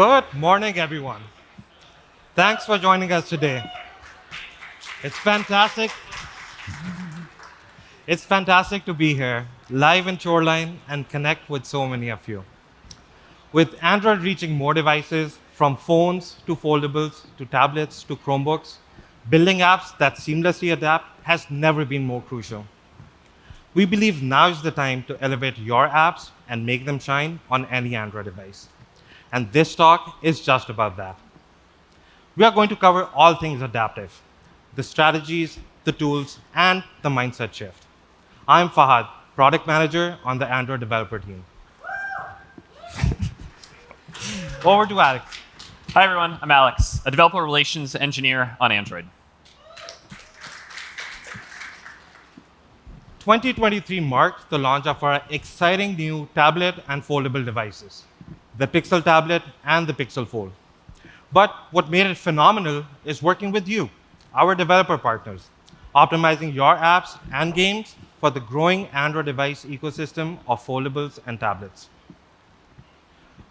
Good morning, everyone. Thanks for joining us today. It's fantastic. It's fantastic to be here, live in Shoreline, and connect with so many of you. With Android reaching more devices, from phones to foldables to tablets to Chromebooks, building apps that seamlessly adapt has never been more crucial. We believe now is the time to elevate your apps and make them shine on any Android device. And this talk is just about that. We are going to cover all things adaptive, the strategies, the tools, and the mindset shift. I'm Fahd, product manager on the Android developer team. Over to Alex. Hi, everyone. I'm Alex, a developer relations engineer on Android. 2023 marked the launch of our exciting new tablet and foldable devices, the Pixel Tablet and the Pixel Fold. But what made it phenomenal is working with you, our developer partners, optimizing your apps and games for the growing Android device ecosystem of foldables and tablets.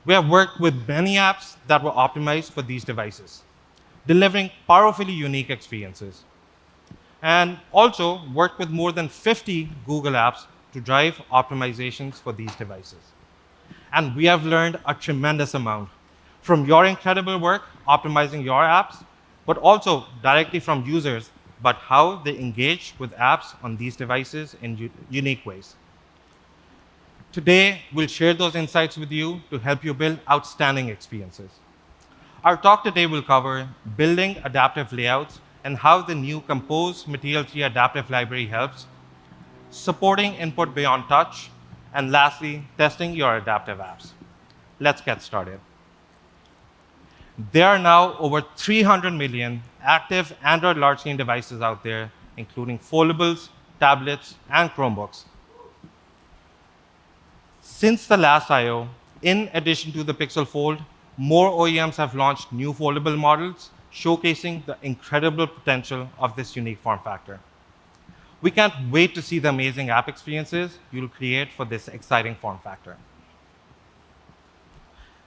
We have worked with many apps that were optimized for these devices, delivering powerfully unique experiences. And also worked with more than 50 Google apps to drive optimizations for these devices. And we have learned a tremendous amount from your incredible work optimizing your apps, but also directly from users, but how they engage with apps on these devices in unique ways. Today, we'll share those insights with you to help you build outstanding experiences. Our talk today will cover building adaptive layouts and how the new Compose Material 3 adaptive library helps, supporting input beyond touch, and lastly, testing your adaptive apps. Let's get started. There are now over 300 million active Android large screen devices out there, including foldables, tablets, and Chromebooks. Since the last I/O, in addition to the Pixel Fold, more OEMs have launched new foldable models, showcasing the incredible potential of this unique form factor. We can't wait to see the amazing app experiences you'll create for this exciting form factor.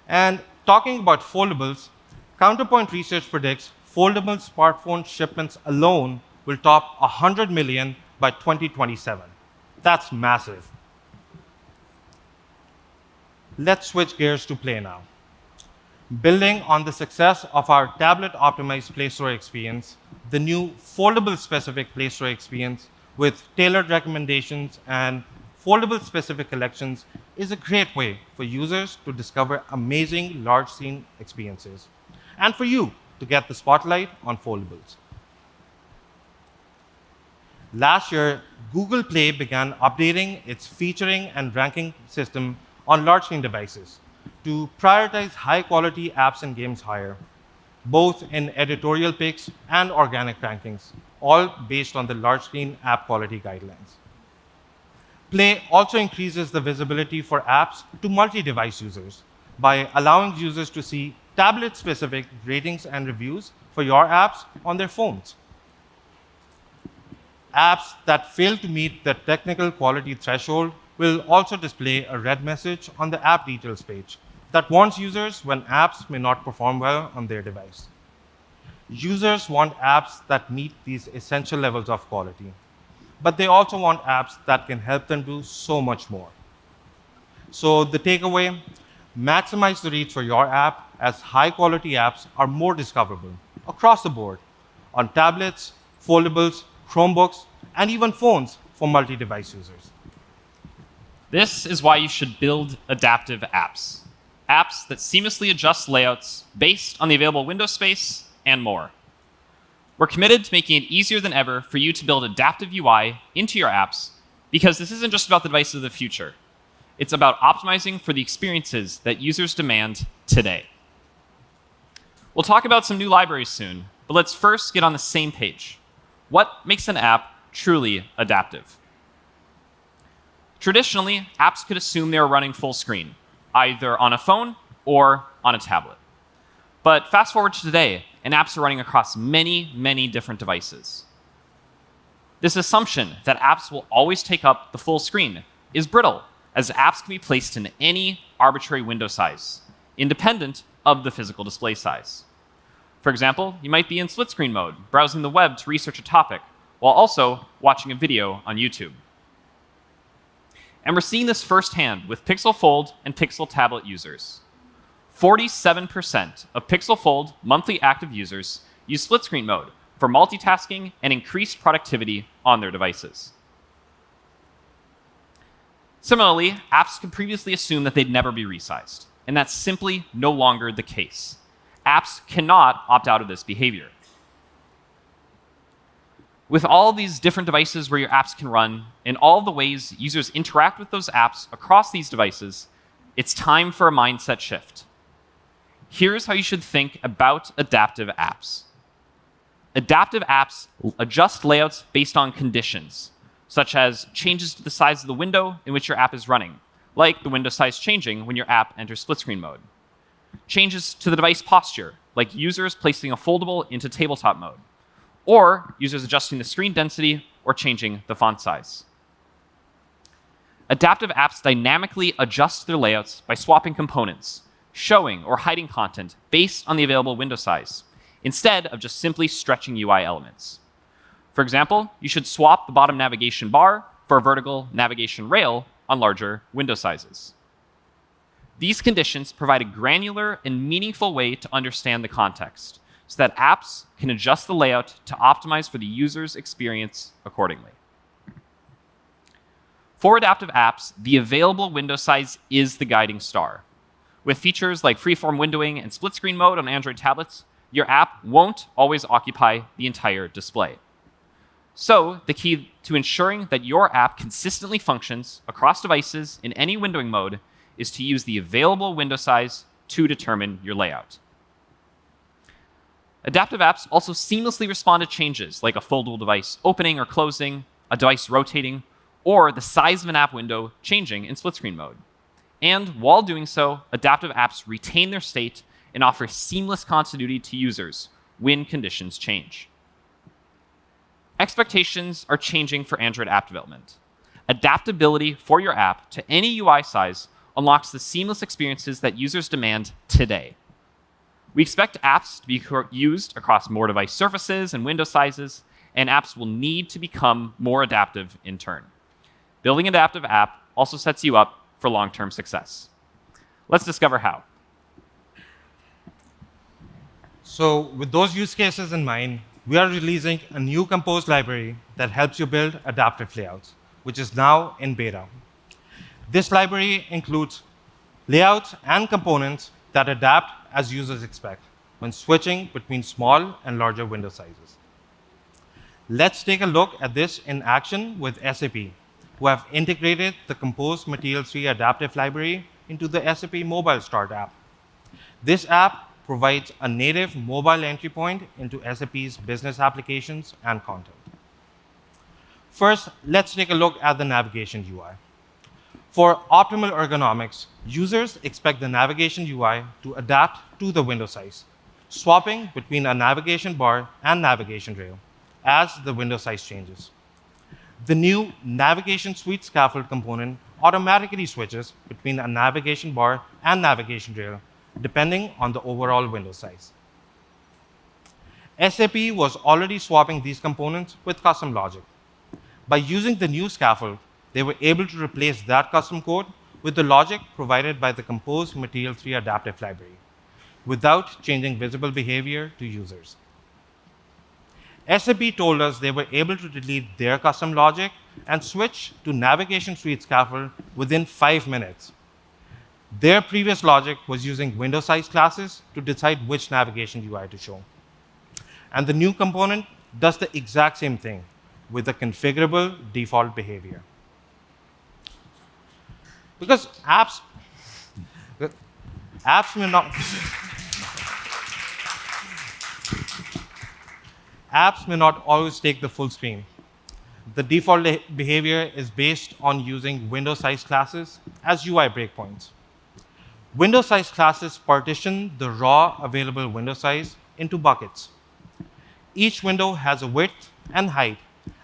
And talking about foldables, Counterpoint Research predicts foldable smartphone shipments alone will top 100 million by 2027. That's massive. Let's switch gears to Play now. Building on the success of our tablet-optimized Play Store experience, the new foldable-specific Play Store experience with tailored recommendations and foldable-specific collections is a great way for users to discover amazing large-screen experiences, and for you to get the spotlight on foldables. Last year, Google Play began updating its featuring and ranking system on large screen devices to prioritize high-quality apps and games higher, both in editorial picks and organic rankings, all based on the large screen app quality guidelines. Play also increases the visibility for apps to multi-device users by allowing users to see tablet-specific ratings and reviews for your apps on their phones. Apps that fail to meet the technical quality threshold will also display a red message on the app details page that warns users when apps may not perform well on their device. Users want apps that meet these essential levels of quality, but they also want apps that can help them do so much more. So the takeaway, maximize the reach for your app as high-quality apps are more discoverable across the board on tablets, foldables, Chromebooks, and even phones for multi-device users. This is why you should build adaptive apps. Apps that seamlessly adjust layouts based on the available window space and more. We're committed to making it easier than ever for you to build adaptive UI into your apps because this isn't just about the devices of the future. It's about optimizing for the experiences that users demand today. We'll talk about some new libraries soon, but let's first get on the same page. What makes an app truly adaptive? Traditionally, apps could assume they were running full screen, either on a phone or on a tablet. But fast forward to today, and apps are running across many, many different devices. This assumption that apps will always take up the full screen is brittle, as apps can be placed in any arbitrary window size, independent of the physical display size. For example, you might be in split screen mode, browsing the web to research a topic, while also watching a video on YouTube. And we're seeing this firsthand with Pixel Fold and Pixel Tablet users. 47% of Pixel Fold monthly active users use split screen mode for multitasking and increased productivity on their devices. Similarly, apps could previously assume that they'd never be resized, and that's simply no longer the case. Apps cannot opt out of this behavior. With all these different devices where your apps can run, and all the ways users interact with those apps across these devices, it's time for a mindset shift. Here's how you should think about adaptive apps. Adaptive apps adjust layouts based on conditions, such as changes to the size of the window in which your app is running, like the window size changing when your app enters split screen mode. Changes to the device posture, like users placing a foldable into tabletop mode, or users adjusting the screen density or changing the font size. Adaptive apps dynamically adjust their layouts by swapping components, showing or hiding content based on the available window size, instead of just simply stretching UI elements. For example, you should swap the bottom navigation bar for a vertical navigation rail on larger window sizes. These conditions provide a granular and meaningful way to understand the context, so that apps can adjust the layout to optimize for the user's experience accordingly. For adaptive apps, the available window size is the guiding star. With features like freeform windowing and split screen mode on Android tablets, your app won't always occupy the entire display. So, the key to ensuring that your app consistently functions across devices in any windowing mode is to use the available window size to determine your layout. Adaptive apps also seamlessly respond to changes like a foldable device opening or closing, a device rotating, or the size of an app window changing in split screen mode. And while doing so, adaptive apps retain their state and offer seamless continuity to users when conditions change. Expectations are changing for Android app development. Adaptability for your app to any UI size unlocks the seamless experiences that users demand today. We expect apps to be used across more device surfaces and window sizes, and apps will need to become more adaptive in turn. Building an adaptive app also sets you up for long-term success. Let's discover how. So with those use cases in mind, we are releasing a new Compose library that helps you build adaptive layouts, which is now in beta. This library includes layouts and components that adapt as users expect when switching between small and larger window sizes. Let's take a look at this in action with SAP, who have integrated the Compose Material 3 adaptive library into the SAP Mobile Start app. This app provides a native mobile entry point into SAP's business applications and content. First, let's take a look at the navigation UI. For optimal ergonomics, users expect the navigation UI to adapt to the window size, swapping between a navigation bar and navigation rail as the window size changes. The new Navigation Suite Scaffold component automatically switches between a navigation bar and navigation rail, depending on the overall window size. SAP was already swapping these components with custom logic. By using the new scaffold, they were able to replace that custom code with the logic provided by the Compose Material 3 adaptive library, without changing visible behavior to users. SAP told us they were able to delete their custom logic and switch to Navigation Suite Scaffold within 5 minutes. Their previous logic was using window size classes to decide which navigation UI to show. And the new component does the exact same thing with a configurable default behavior. Because apps may not always take the full screen. The default behavior is based on using window size classes as UI breakpoints. Window size classes partition the raw available window size into buckets. Each window has a width and height,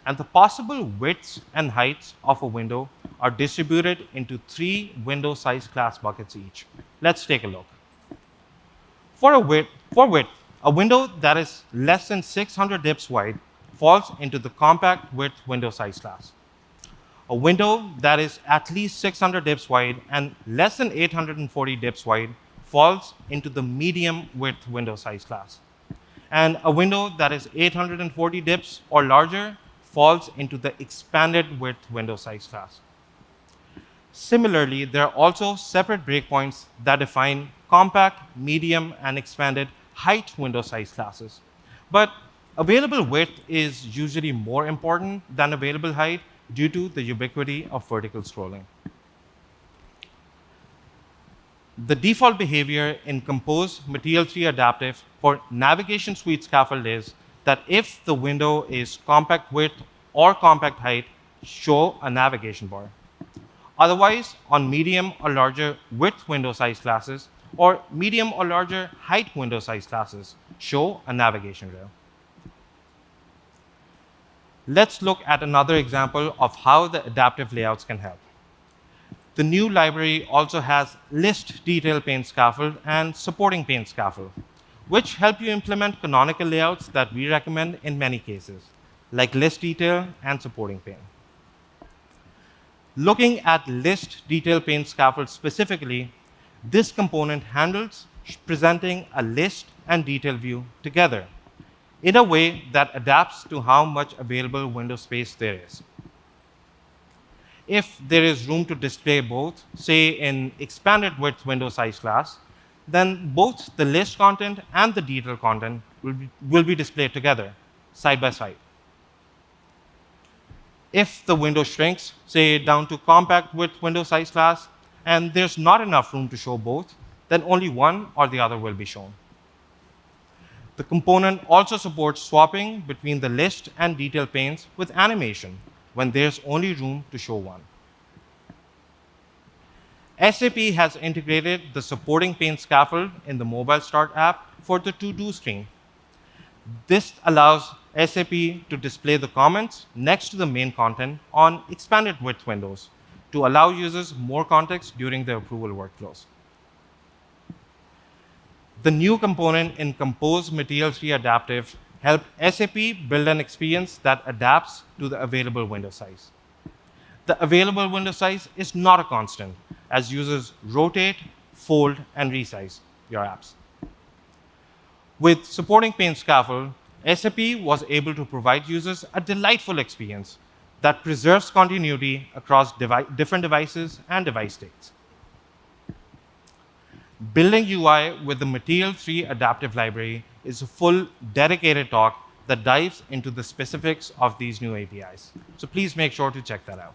and the possible widths and heights of a window are distributed into 3 window size class buckets each. Let's take a look. For width, a window that is less than 600 dips wide falls into the compact width window size class. A window that is at least 600 dips wide and less than 840 dips wide falls into the medium width window size class. And a window that is 840 dips or larger falls into the expanded width window size class. Similarly, there are also separate breakpoints that define compact, medium, and expanded height window size classes. But available width is usually more important than available height due to the ubiquity of vertical scrolling. The default behavior in Compose Material 3 Adaptive for Navigation Suite Scaffold is that if the window is compact width or compact height, show a navigation bar. Otherwise, on medium or larger width window size classes or medium or larger height window size classes, show a navigation rail. Let's look at another example of how the adaptive layouts can help. The new library also has list detail pane scaffold and supporting pane scaffold, which help you implement canonical layouts that we recommend in many cases, like list detail and supporting pane. Looking at list detail pane scaffold specifically, this component handles presenting a list and detail view together in a way that adapts to how much available window space there is. If there is room to display both, say in expanded width window size class, then both the list content and the detail content will be displayed together, side by side. If the window shrinks, say down to compact width window size class, and there's not enough room to show both, then only one or the other will be shown. The component also supports swapping between the list and detail panes with animation when there's only room to show one. SAP has integrated the supporting pane scaffold in the mobile start app for the to-do screen. This allows SAP to display the comments next to the main content on expanded width windows to allow users more context during their approval workflows. The new component in Compose Material 3 Adaptive helped SAP build an experience that adapts to the available window size. The available window size is not a constant, as users rotate, fold, and resize your apps. With supporting pane scaffold, SAP was able to provide users a delightful experience that preserves continuity across different devices and device states. Building UI with the Material 3 Adaptive Library is a full dedicated talk that dives into the specifics of these new APIs. So please make sure to check that out.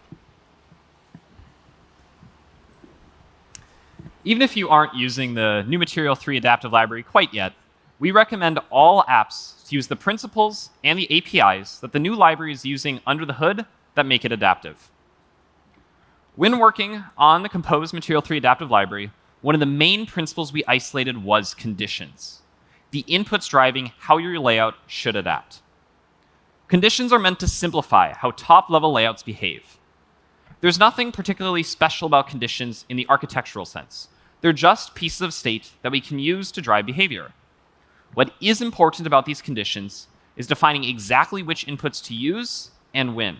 Even if you aren't using the new Material 3 Adaptive Library quite yet, we recommend all apps to use the principles and the APIs that the new library is using under the hood that make it adaptive. When working on the Compose Material 3 Adaptive Library, one of the main principles we isolated was conditions, the inputs driving how your layout should adapt. Conditions are meant to simplify how top-level layouts behave. There's nothing particularly special about conditions in the architectural sense. They're just pieces of state that we can use to drive behavior. What is important about these conditions is defining exactly which inputs to use and when.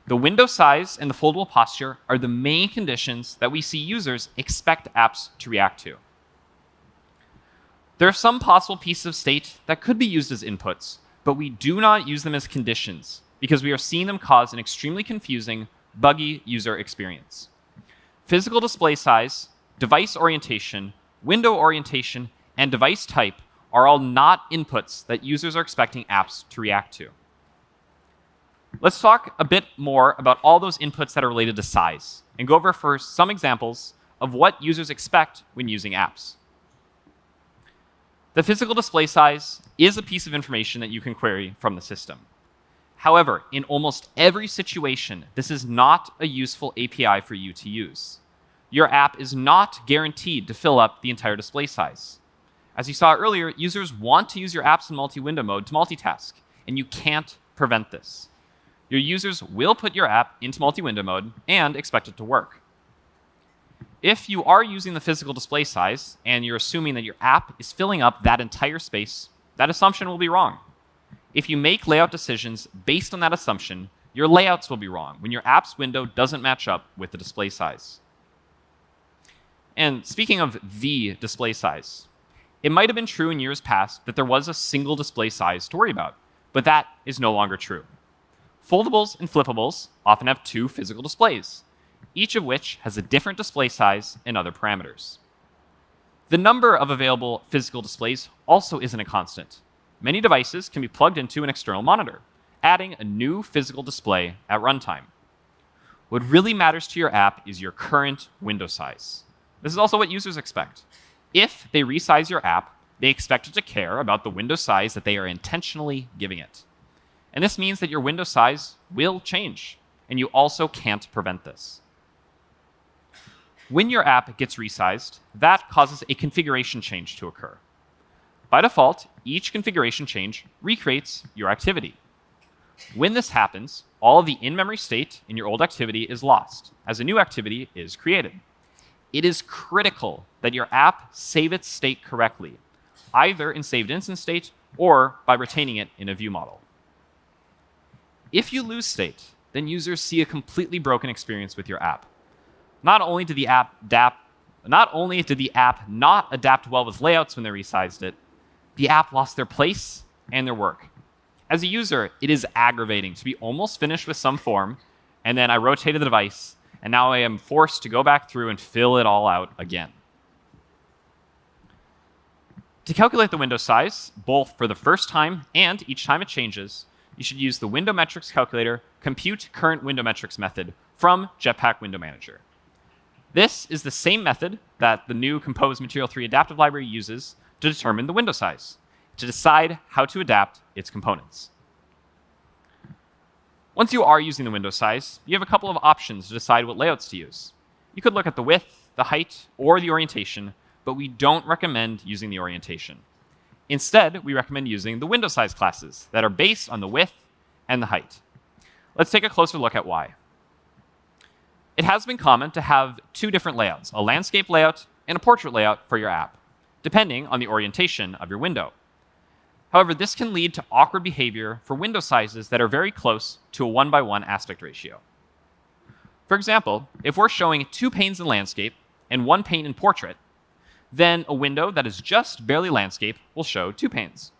The window size and the foldable posture are the main conditions that we see users expect apps to react to. There are some possible pieces of state that could be used as inputs, but we do not use them as conditions because we are seeing them cause an extremely confusing, buggy user experience. Physical display size, device orientation, window orientation, and device type are all not inputs that users are expecting apps to react to. Let's talk a bit more about all those inputs that are related to size and go over first some examples of what users expect when using apps. The physical display size is a piece of information that you can query from the system. However, in almost every situation, this is not a useful API for you to use. Your app is not guaranteed to fill up the entire display size. As you saw earlier, users want to use your apps in multi-window mode to multitask, and you can't prevent this. Your users will put your app into multi-window mode and expect it to work. If you are using the physical display size and you're assuming that your app is filling up that entire space, that assumption will be wrong. If you make layout decisions based on that assumption, your layouts will be wrong when your app's window doesn't match up with the display size. And speaking of the display size, it might have been true in years past that there was a single display size to worry about, but that is no longer true. Foldables and flippables often have two physical displays, each of which has a different display size and other parameters. The number of available physical displays also isn't a constant. Many devices can be plugged into an external monitor, adding a new physical display at runtime. What really matters to your app is your current window size. This is also what users expect. If they resize your app, they expect it to care about the window size that they are intentionally giving it. And this means that your window size will change, and you also can't prevent this. When your app gets resized, that causes a configuration change to occur. By default, each configuration change recreates your activity. When this happens, all of the in-memory state in your old activity is lost, as a new activity is created. It is critical that your app save its state correctly, either in saved instance state or by retaining it in a view model. If you lose state, then users see a completely broken experience with your app. Not only did the app not adapt well with layouts when they resized it, the app lost their place and their work. As a user, it is aggravating to be almost finished with some form, and then I rotated the device, and now I am forced to go back through and fill it all out again. To calculate the window size, both for the first time and each time it changes, you should use the window metrics calculator compute current window metrics method from Jetpack Window Manager. This is the same method that the new Compose Material 3 adaptive library uses to determine the window size, to decide how to adapt its components. Once you are using the window size, you have a couple of options to decide what layouts to use. You could look at the width, the height, or the orientation, but we don't recommend using the orientation. Instead, we recommend using the window size classes that are based on the width and the height. Let's take a closer look at why. It has been common to have two different layouts, a landscape layout and a portrait layout for your app, depending on the orientation of your window. However, this can lead to awkward behavior for window sizes that are very close to a 1:1 aspect ratio. For example, if we're showing 2 panes in landscape and 1 pane in portrait, then a window that is just barely landscape will show 2 panes.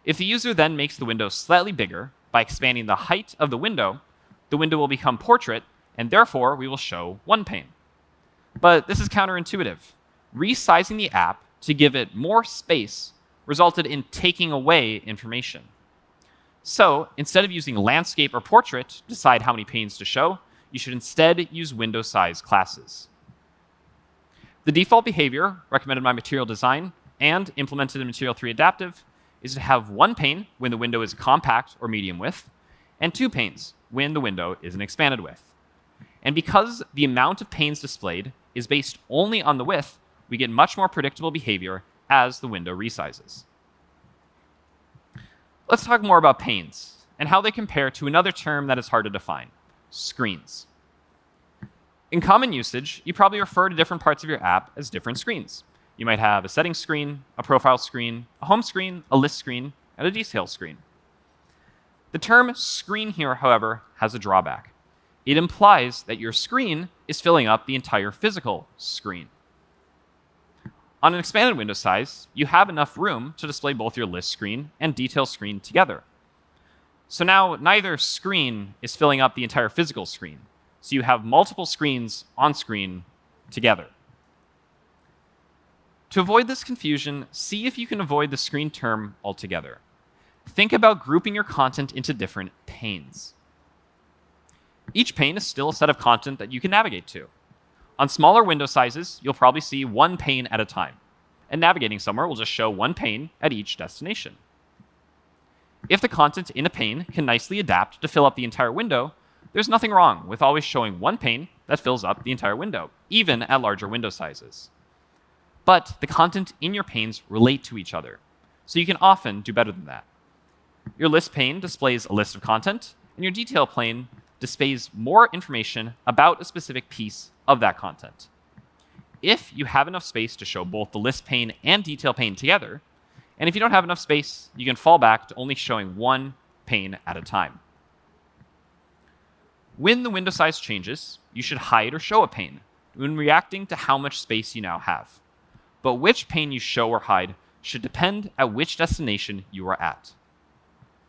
If the user then makes the window slightly bigger by expanding the height of the window will become portrait, and therefore we will show 1 pane. But this is counterintuitive. Resizing the app to give it more space resulted in taking away information. So instead of using landscape or portrait to decide how many panes to show, you should instead use window size classes. The default behavior recommended by Material Design and implemented in Material 3 Adaptive is to have 1 pane when the window is compact or medium width, and 2 panes when the window is an expanded width. And because the amount of panes displayed is based only on the width, we get much more predictable behavior as the window resizes. Let's talk more about panes and how they compare to another term that is hard to define, screens. In common usage, you probably refer to different parts of your app as different screens. You might have a settings screen, a profile screen, a home screen, a list screen, and a detail screen. The term screen here, however, has a drawback. It implies that your screen is filling up the entire physical screen. On an expanded window size, you have enough room to display both your list screen and detail screen together. So now neither screen is filling up the entire physical screen. So you have multiple screens on screen together. To avoid this confusion, see if you can avoid the screen term altogether. Think about grouping your content into different panes. Each pane is still a set of content that you can navigate to. On smaller window sizes, you'll probably see 1 pane at a time, and navigating somewhere will just show 1 pane at each destination. If the content in a pane can nicely adapt to fill up the entire window, there's nothing wrong with always showing 1 pane that fills up the entire window, even at larger window sizes. But the content in your panes relate to each other, so you can often do better than that. Your list pane displays a list of content, and your detail pane displays more information about a specific piece of that content. if you have enough space to show both the list pane and detail pane together, and if you don't have enough space, you can fall back to only showing one pane at a time. When the window size changes, you should hide or show a pane when reacting to how much space you now have. But which pane you show or hide should depend at which destination you are at.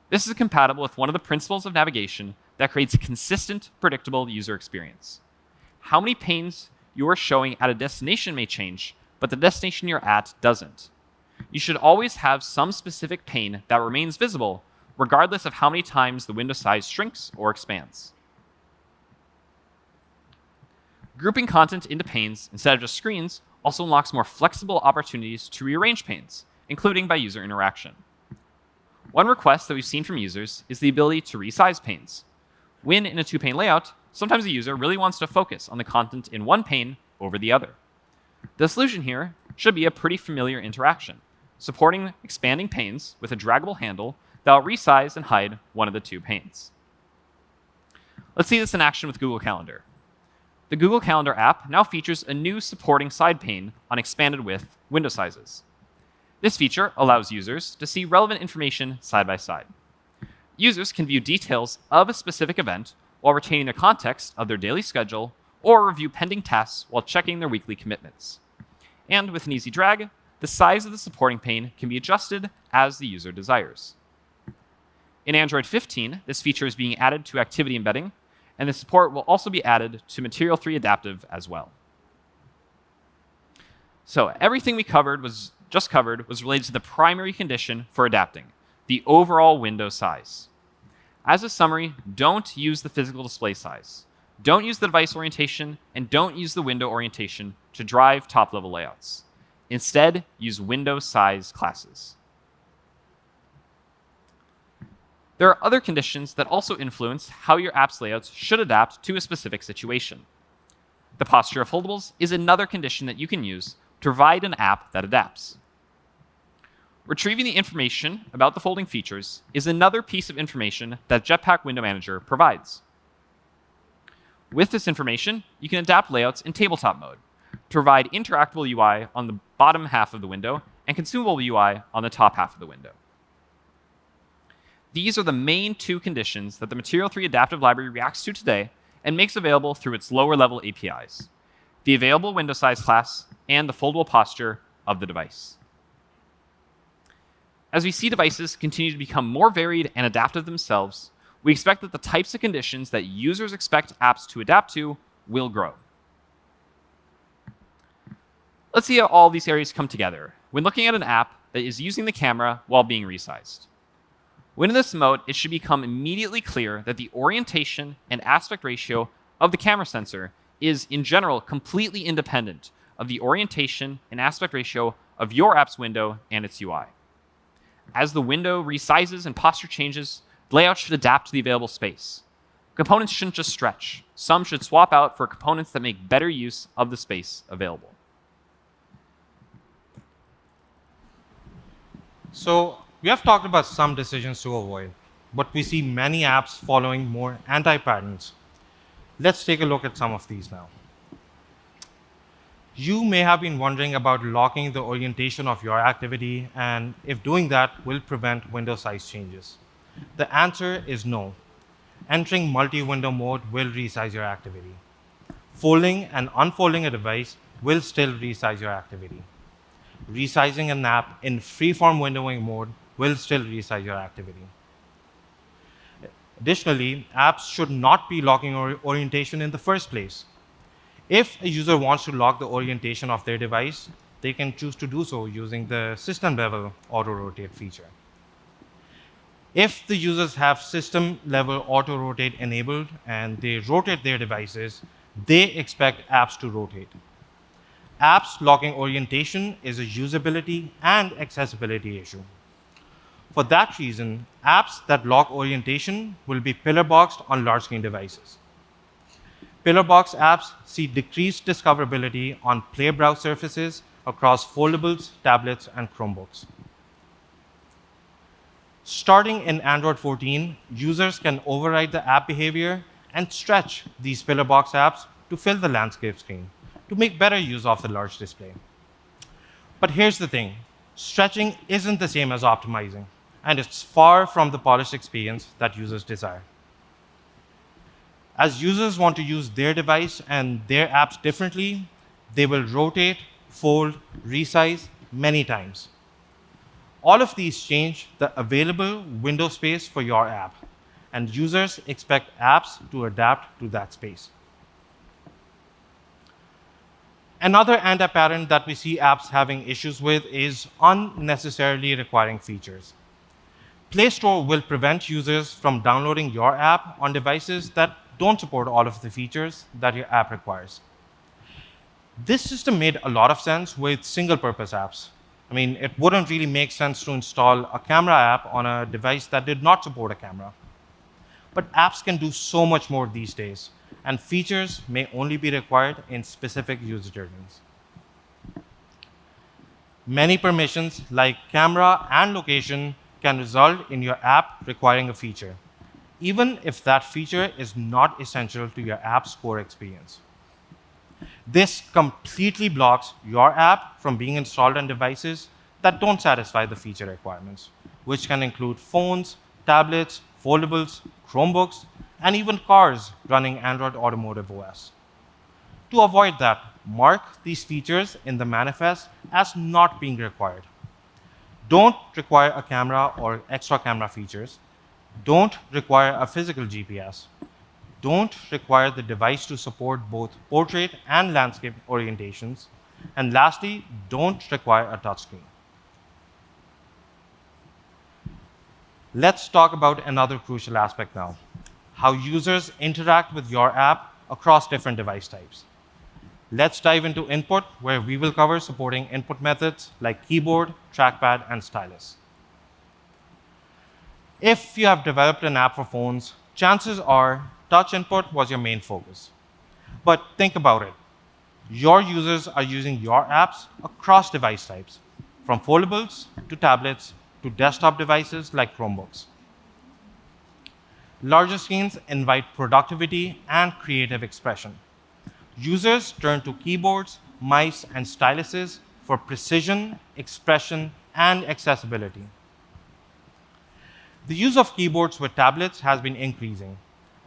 This is compatible with one of the principles of navigation that creates a consistent, predictable user experience. How many panes you are showing at a destination may change, but the destination you're at doesn't. You should always have some specific pane that remains visible, regardless of how many times the window size shrinks or expands. Grouping content into panes instead of just screens also unlocks more flexible opportunities to rearrange panes, including by user interaction. One request that we've seen from users is the ability to resize panes. When in a two-pane layout, sometimes a user really wants to focus on the content in one pane over the other. The solution here should be a pretty familiar interaction, supporting expanding panes with a draggable handle that will resize and hide one of the two panes. Let's see this in action with Google Calendar. The Google Calendar app now features a new supporting side pane on expanded width window sizes. This feature allows users to see relevant information side by side. Users can view details of a specific event while retaining the context of their daily schedule or review pending tasks while checking their weekly commitments. And with an easy drag, the size of the supporting pane can be adjusted as the user desires. In Android 15, this feature is being added to activity embedding, and the support will also be added to Material 3 Adaptive as well. So everything we was related to the primary condition for adapting, the overall window size. As a summary, don't use the physical display size. Don't use the device orientation, and don't use the window orientation to drive top-level layouts. Instead, use window size classes. There are other conditions that also influence how your app's layouts should adapt to a specific situation. The posture of foldables is another condition that you can use to provide an app that adapts. Retrieving the information about the folding features is another piece of information that Jetpack Window Manager provides. With this information, you can adapt layouts in tabletop mode to provide interactable UI on the bottom half of the window and consumable UI on the top half of the window. These are the main two conditions that the Material 3 Adaptive Library reacts to today and makes available through its lower-level APIs, the available window size class, and the foldable posture of the device. As we see devices continue to become more varied and adaptive themselves, we expect that the types of conditions that users expect apps to adapt to will grow. Let's see how all these areas come together when looking at an app that is using the camera while being resized. When in this mode, it should become immediately clear that the orientation and aspect ratio of the camera sensor is, in general, completely independent of the orientation and aspect ratio of your app's window and its UI. As the window resizes and posture changes, the layout should adapt to the available space. Components shouldn't just stretch. Some should swap out for components that make better use of the space available. So we have talked about some decisions to avoid, but we see many apps following more anti-patterns. Let's take a look at some of these now. You may have been wondering about locking the orientation of your activity and if doing that will prevent window size changes. The answer is no. Entering multi-window mode will resize your activity. Folding and unfolding a device will still resize your activity. Resizing an app in freeform windowing mode will still resize your activity. Additionally, apps should not be locking orientation in the first place. If a user wants to lock the orientation of their device, they can choose to do so using the system-level auto-rotate feature. If the users have system-level auto-rotate enabled and they rotate their devices, they expect apps to rotate. Apps locking orientation is a usability and accessibility issue. For that reason, apps that lock orientation will be pillar-boxed on large-screen devices. Pillar-box apps see decreased discoverability on Play Browse surfaces across foldables, tablets, and Chromebooks. Starting in Android 14, users can override the app behavior and stretch these pillar-box apps to fill the landscape screen, to to make better use of the large display. But here's the thing, stretching isn't the same as optimizing, and it's far from the polished experience that users desire. As users want to use their device and their apps differently, they will rotate, fold, resize many times. All of these change the available window space for your app, and users expect apps to adapt to that space. Another anti-pattern that we see apps having issues with is unnecessarily requiring features. Play Store will prevent users from downloading your app on devices that don't support all of the features that your app requires. This system made a lot of sense with single-purpose apps. I mean, it wouldn't really make sense to install a camera app on a device that did not support a camera. But apps can do so much more these days, and features may only be required in specific user journeys. Many permissions, like camera and location, can result in your app requiring a feature, even if that feature is not essential to your app's core experience. This completely blocks your app from being installed on devices that don't satisfy the feature requirements, which can include phones, tablets, foldables, Chromebooks, and even cars running Android Automotive OS. To avoid that, mark these features in the manifest as not being required. Don't require a camera or extra camera features. Don't require a physical GPS. Don't require the device to support both portrait and landscape orientations. And lastly, don't require a touchscreen. Let's talk about another crucial aspect now, how users interact with your app across different device types. Let's dive into input, where we will cover supporting input methods like keyboard, trackpad, and stylus. If you have developed an app for phones, chances are touch input was your main focus. But think about it. Your users are using your apps across device types, from foldables to tablets to desktop devices like Chromebooks. Larger screens invite productivity and creative expression. Users turn to keyboards, mice, and styluses for precision, expression, and accessibility. The use of keyboards with tablets has been increasing,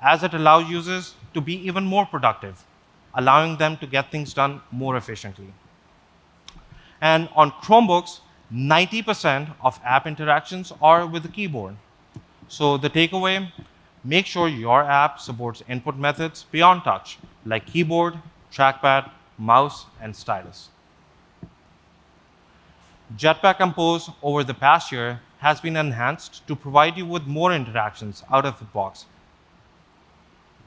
as it allows users to be even more productive, allowing them to get things done more efficiently. And on Chromebooks, 90% of app interactions are with the keyboard. So the takeaway, make sure your app supports input methods beyond touch, like keyboard, trackpad, mouse, and stylus. Jetpack Compose over the past year has been enhanced to provide you with more interactions out of the box.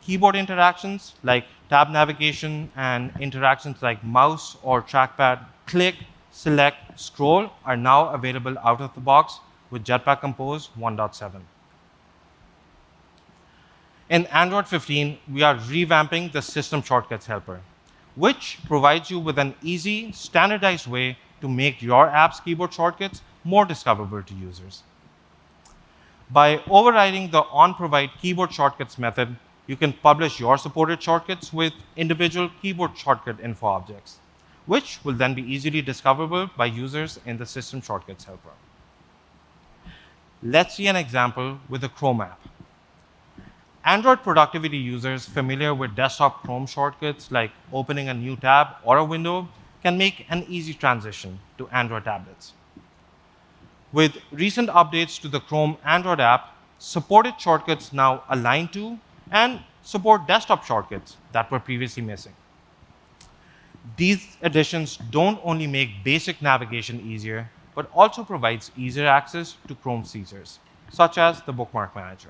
Keyboard interactions like tab navigation and interactions like mouse or trackpad, click, select, scroll are now available out of the box with Jetpack Compose 1.7. In Android 15, we are revamping the System Shortcuts helper, which provides you with an easy, standardized way to make your app's keyboard shortcuts more discoverable to users. By overriding the onProvide keyboard shortcuts method, you can publish your supported shortcuts with individual keyboard shortcut info objects, which will then be easily discoverable by users in the System Shortcuts helper. Let's see an example with the Chrome app. Android productivity users familiar with desktop Chrome shortcuts like opening a new tab or a window can make an easy transition to Android tablets. With recent updates to the Chrome Android app, supported shortcuts now align to and support desktop shortcuts that were previously missing. These additions don't only make basic navigation easier, but also provides easier access to Chrome features, such as the Bookmark Manager.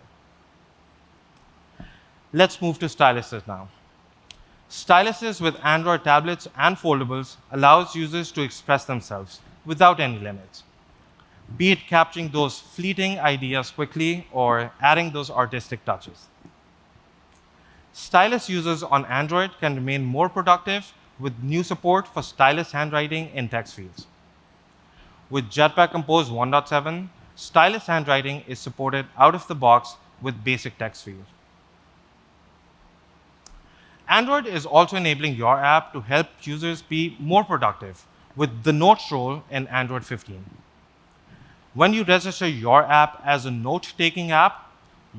Let's move to styluses now. Styluses with Android tablets and foldables allows users to express themselves without any limits, be it capturing those fleeting ideas quickly or adding those artistic touches. Stylus users on Android can remain more productive with new support for stylus handwriting in text fields. With Jetpack Compose 1.7, stylus handwriting is supported out of the box with basic text fields. Android is also enabling your app to help users be more productive with the Notes role in Android 15. When you register your app as a note-taking app,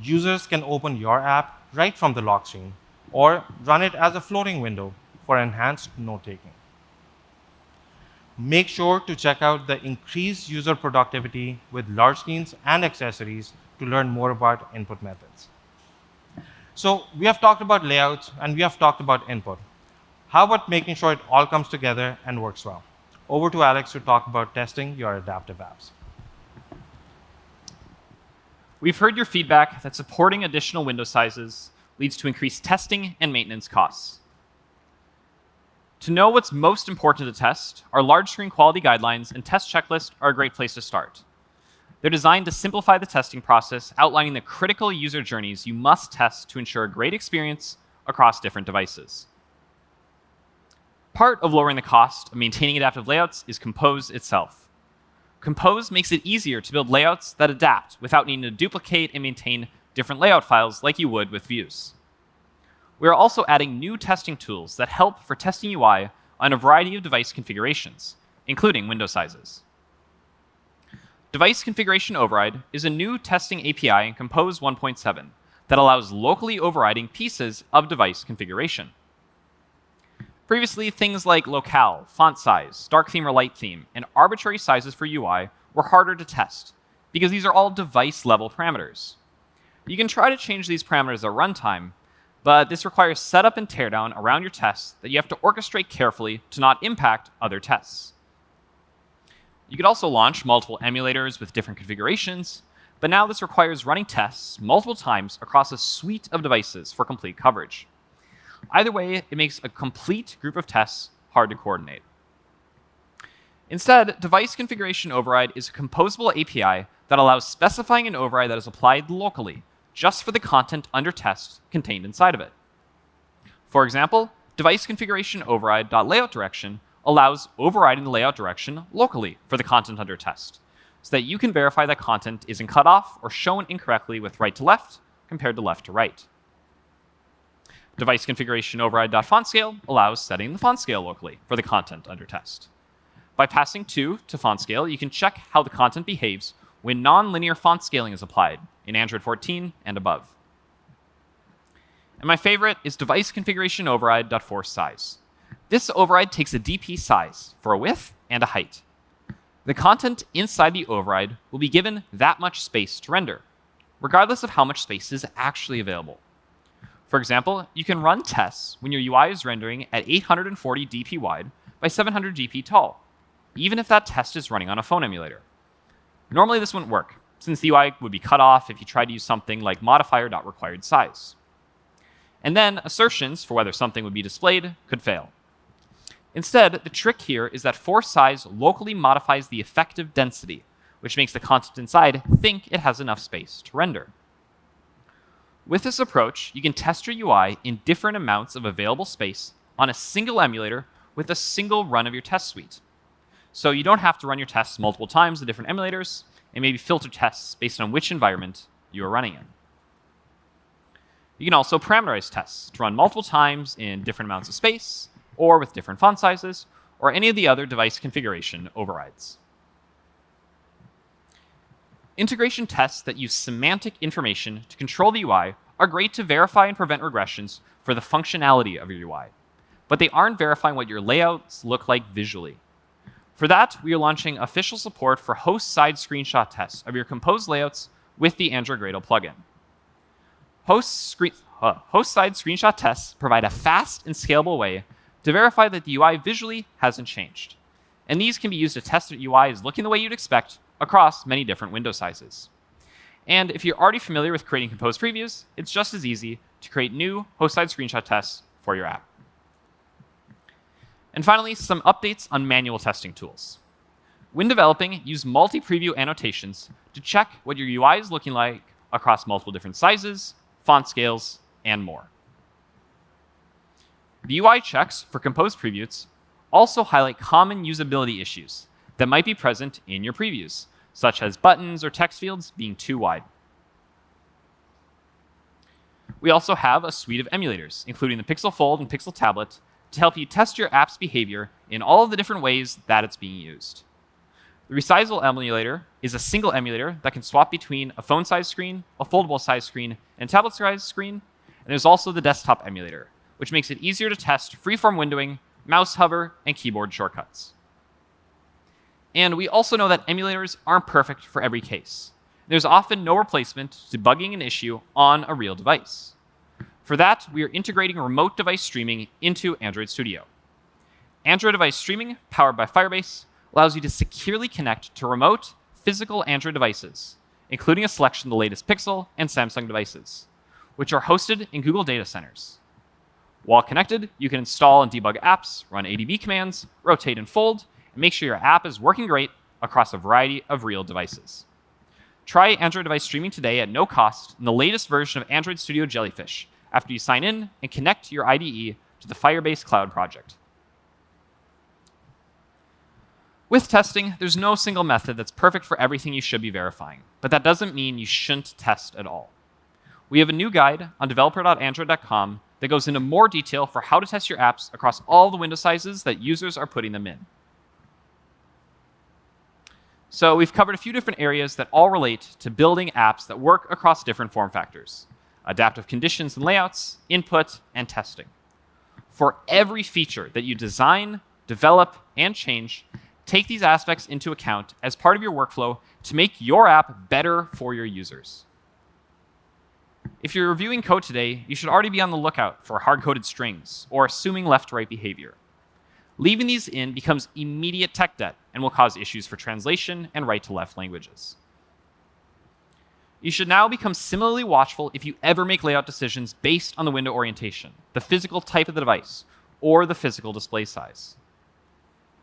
users can open your app right from the lock screen or run it as a floating window for enhanced note-taking. Make sure to check out the increased user productivity with large screens and accessories to learn more about input methods. So we have talked about layouts and we have talked about input. How about making sure it all comes together and works well? Over to Alex to talk about testing your adaptive apps. We've heard your feedback that supporting additional window sizes leads to increased testing and maintenance costs. To know what's most important to test, our large screen quality guidelines and test checklist are a great place to start. They're designed to simplify the testing process, outlining the critical user journeys you must test to ensure a great experience across different devices. Part of lowering the cost of maintaining adaptive layouts is Compose itself. Compose makes it easier to build layouts that adapt without needing to duplicate and maintain different layout files like you would with views. We are also adding new testing tools that help for testing UI on a variety of device configurations, including window sizes. Device Configuration Override is a new testing API in Compose 1.7 that allows locally overriding pieces of device configuration. Previously, things like locale, font size, dark theme or light theme, and arbitrary sizes for UI were harder to test because these are all device-level parameters. You can try to change these parameters at runtime, but this requires setup and teardown around your tests that you have to orchestrate carefully to not impact other tests. You could also launch multiple emulators with different configurations, but now this requires running tests multiple times across a suite of devices for complete coverage. Either way, it makes a complete group of tests hard to coordinate. Instead, Device Configuration Override is a composable API that allows specifying an override that is applied locally, just for the content under test contained inside of it. For example, Device Configuration Override.layout direction allows overriding the layout direction locally for the content under test, so that you can verify that content isn't cut off or shown incorrectly with right to left compared to left to right. Device Configuration Override.FontScale allows setting the font scale locally for the content under test. By passing 2 to font scale, you can check how the content behaves when non-linear font scaling is applied in Android 14 and above. And my favorite is Device Configuration Override.ForceSize. This override takes a DP size for a width and a height. The content inside the override will be given that much space to render, regardless of how much space is actually available. For example, you can run tests when your UI is rendering at 840 dp wide by 700 dp tall, even if that test is running on a phone emulator. Normally this wouldn't work, since the UI would be cut off if you tried to use something like modifier.requiredSize. And then assertions for whether something would be displayed could fail. Instead, the trick here is that ForceSize locally modifies the effective density, which makes the content inside think it has enough space to render. With this approach, you can test your UI in different amounts of available space on a single emulator with a single run of your test suite. So you don't have to run your tests multiple times in different emulators and maybe filter tests based on which environment you are running in. You can also parameterize tests to run multiple times in different amounts of space, or with different font sizes, or any of the other device configuration overrides. Integration tests that use semantic information to control the UI are great to verify and prevent regressions for the functionality of your UI, but they aren't verifying what your layouts look like visually. For that, we are launching official support for host-side screenshot tests of your Compose layouts with the Android Gradle plugin. Host-side screenshot tests provide a fast and scalable way to verify that the UI visually hasn't changed. And these can be used to test that UI is looking the way you'd expect across many different window sizes. And if you're already familiar with creating Compose previews, it's just as easy to create new host-side screenshot tests for your app. And finally, some updates on manual testing tools. When developing, use multi-preview annotations to check what your UI is looking like across multiple different sizes, font scales, and more. The UI checks for Compose previews also highlight common usability issues that might be present in your previews, such as buttons or text fields being too wide. We also have a suite of emulators, including the Pixel Fold and Pixel Tablet, to help you test your app's behavior in all of the different ways that it's being used. The resizable emulator is a single emulator that can swap between a phone-sized screen, a foldable-sized screen, and a tablet-sized screen. And there's also the desktop emulator, which makes it easier to test freeform windowing, mouse hover, and keyboard shortcuts. And we also know that emulators aren't perfect for every case. There's often no replacement to debugging an issue on a real device. For that, we are integrating remote device streaming into Android Studio. Android device streaming, powered by Firebase, allows you to securely connect to remote, physical Android devices, including a selection of the latest Pixel and Samsung devices, which are hosted in Google data centers. While connected, you can install and debug apps, run ADB commands, rotate and fold, and make sure your app is working great across a variety of real devices. Try Android device streaming today at no cost in the latest version of Android Studio Jellyfish after you sign in and connect your IDE to the Firebase Cloud project. With testing, there's no single method that's perfect for everything you should be verifying, but that doesn't mean you shouldn't test at all. We have a new guide on developer.android.com that goes into more detail for how to test your apps across all the window sizes that users are putting them in. So we've covered a few different areas that all relate to building apps that work across different form factors: adaptive conditions and layouts, input, and testing. For every feature that you design, develop, and change, take these aspects into account as part of your workflow to make your app better for your users. If you're reviewing code today, you should already be on the lookout for hard-coded strings or assuming left-right behavior. Leaving these in becomes immediate tech debt and will cause issues for translation and right-to-left languages. You should now become similarly watchful if you ever make layout decisions based on the window orientation, the physical type of the device, or the physical display size.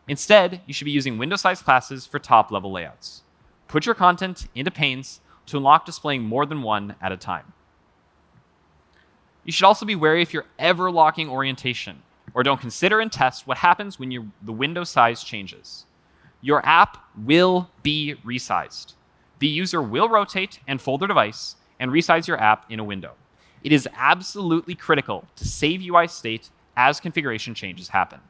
Instead, you should be using window-sized classes for top-level layouts. Put your content into panes to unlock displaying more than one at a time. You should also be wary if you're ever locking orientation, or don't consider and test what happens when the window size changes. Your app will be resized. The user will rotate and fold their device and resize your app in a window. It is absolutely critical to save UI state as configuration changes happen.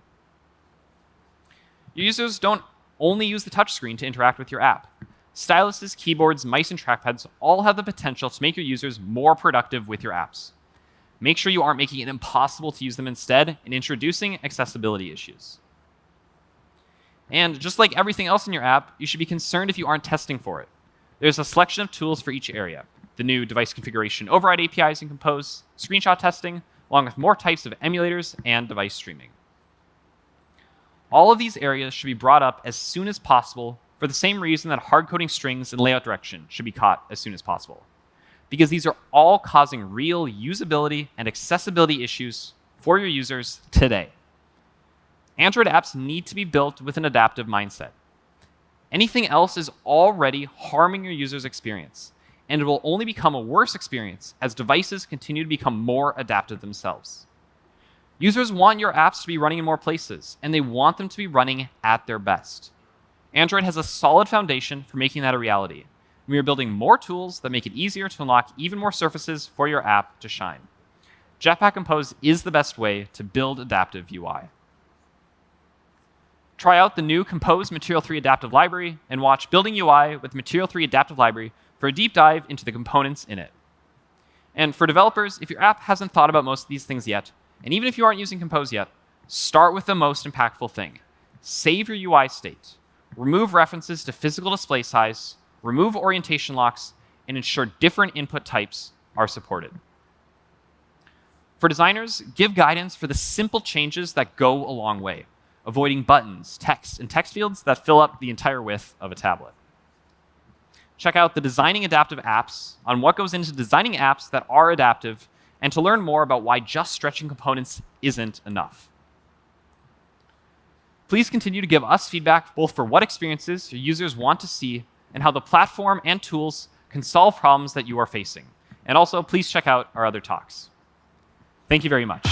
Your users don't only use the touchscreen to interact with your app. Styluses, keyboards, mice, and trackpads all have the potential to make your users more productive with your apps. Make sure you aren't making it impossible to use them instead and introducing accessibility issues. And just like everything else in your app, you should be concerned if you aren't testing for it. There's a selection of tools for each area: the new device configuration override APIs in Compose, screenshot testing, along with more types of emulators and device streaming. All of these areas should be brought up as soon as possible for the same reason that hard-coding strings and layout direction should be caught as soon as possible, because these are all causing real usability and accessibility issues for your users today. Android apps need to be built with an adaptive mindset. Anything else is already harming your user's experience, and it will only become a worse experience as devices continue to become more adaptive themselves. Users want your apps to be running in more places, and they want them to be running at their best. Android has a solid foundation for making that a reality. We are building more tools that make it easier to unlock even more surfaces for your app to shine. Jetpack Compose is the best way to build adaptive UI. Try out the new Compose Material 3 Adaptive Library and watch Building UI with Material 3 Adaptive Library for a deep dive into the components in it. And for developers, if your app hasn't thought about most of these things yet, and even if you aren't using Compose yet, start with the most impactful thing. Save your UI state. Remove references to physical display size, remove orientation locks, and ensure different input types are supported. For designers, give guidance for the simple changes that go a long way, avoiding buttons, text, and text fields that fill up the entire width of a tablet. Check out the Designing Adaptive Apps on what goes into designing apps that are adaptive, and to learn more about why just stretching components isn't enough. Please continue to give us feedback both for what experiences your users want to see and how the platform and tools can solve problems that you are facing. And also, please check out our other talks. Thank you very much.